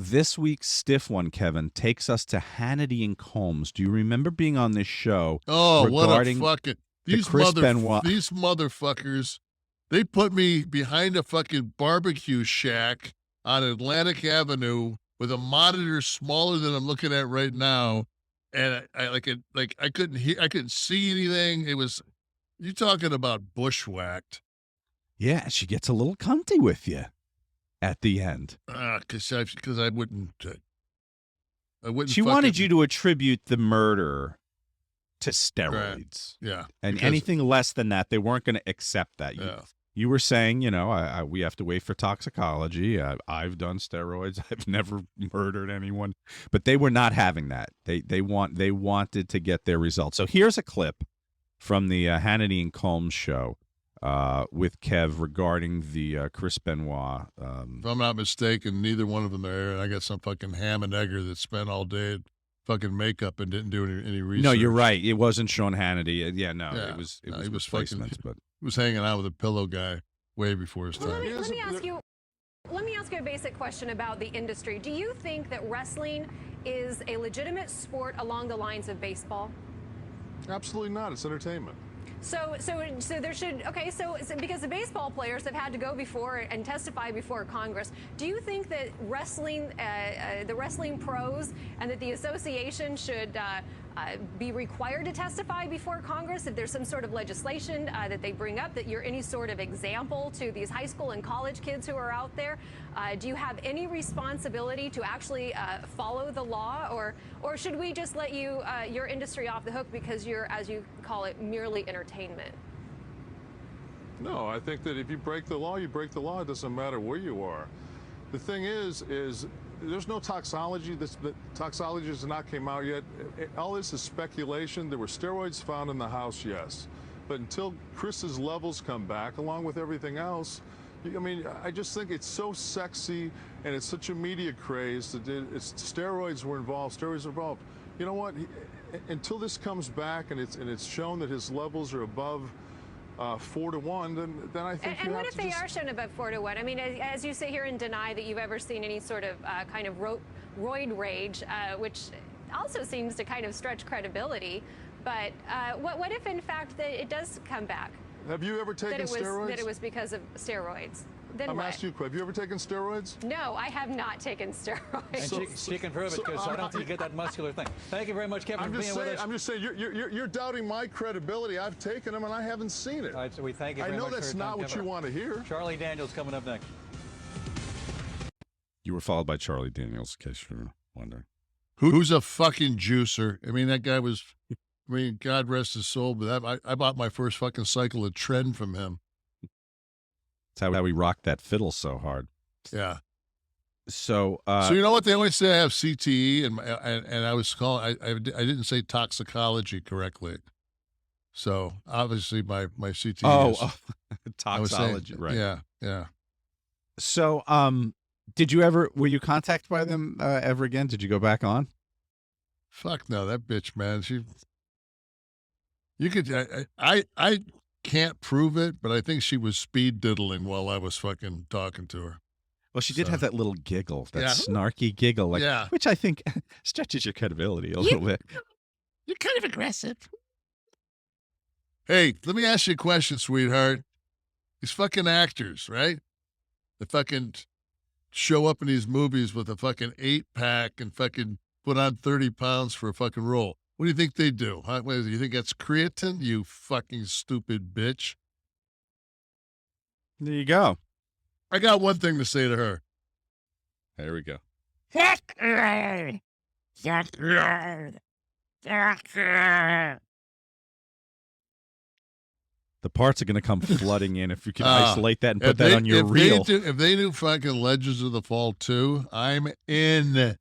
this week's stiff one, Kevin, takes us to Hannity and Combs. Do you remember being on this show? Oh, what a regarding fucking the Chris Benoit? these motherfuckers. They put me behind a fucking barbecue shack on Atlantic Avenue with a monitor smaller than I'm looking at right now, and I couldn't hear, I couldn't see anything. It was, you talking about bushwhacked? Yeah, she gets a little cunty with you at the end. Because I wouldn't. I wouldn't. She wanted you to attribute the murder to steroids. Right. Yeah. And anything less than that, they weren't going to accept that. You were saying, you know, we have to wait for toxicology. I've done steroids. I've never murdered anyone. But they were not having that. They wanted to get their results. So here's a clip from the Hannity and Combs show with Kev regarding the Chris Benoit. If I'm not mistaken, neither one of them are. And I got some fucking ham and egger that spent all day at fucking makeup and didn't do any research. No, you're right. It wasn't Sean Hannity. Yeah, no, it was he was replacements. But he was hanging out with a pillow guy way before his time. Let me ask you a basic question about the industry. Do you think that wrestling is a legitimate sport along the lines of baseball? Absolutely not. It's entertainment. So there should, okay, so because the baseball players have had to go before and testify before Congress, do you think that wrestling, the wrestling pros and that the association should be required to testify before Congress if there's some sort of legislation that they bring up, that you're any sort of example to these high school and college kids who are out there? Do you have any responsibility to actually follow the law, or should we just let you your industry off the hook because you're, as you call it, merely entertainment? No, I think that if you break the law, you break the law. It doesn't matter where you are. The thing is there's no toxology. The toxology has not came out yet. All this is speculation. There were steroids found in the house, yes. But until Chris's levels come back, along with everything else, I mean, I just think it's so sexy and it's such a media craze that steroids were involved. Steroids were involved. You know what? Until this comes back and it's shown that his levels are above 4-to-1, then I think. And what if they are shown above 4-to-1? I mean, as you sit here and deny that you've ever seen any sort of kind of roid rage, which also seems to kind of stretch credibility. But what if, in fact, that it does come back? Have you ever taken steroids? That it was because of steroids. Then I'm what? asking you, have you ever taken steroids? No, I have not taken steroids. And she can prove it, because I don't think you get that muscular thing. Thank you very much, Kevin, for being with us. I'm just saying, you're doubting my credibility. I've taken them and I haven't seen it. All right, so we thank you very much. I know that's not what you want to hear. Charlie Daniels coming up next. You were followed by Charlie Daniels, in case you're wondering. Who's a fucking juicer? I mean, that guy was, I mean, God rest his soul, but I bought my first fucking cycle of Trend from him. That's how we rocked that fiddle so hard. Yeah. So you know what? They always say I have CTE, and I was calling, I didn't say toxicology correctly. So obviously my CTE is toxology, saying, right. Yeah. So were you contacted by them ever again? Did you go back on? Fuck no, that bitch, man. I can't prove it, but I think she was speed diddling while I was fucking talking to her. Well, she did have that little giggle, that snarky giggle, which I think stretches your credibility a little bit. You're kind of aggressive. Hey, let me ask you a question, sweetheart. These fucking actors, right? They fucking show up in these movies with a fucking 8-pack and fucking put on 30 pounds for a fucking role. What do you think they do? Huh? What is it? You think that's creatine, you fucking stupid bitch? There you go. I got one thing to say to her. There we go. The parts are going to come flooding in if you can isolate that and put that on your reel. If they do fucking Legends of the Fall 2, I'm in.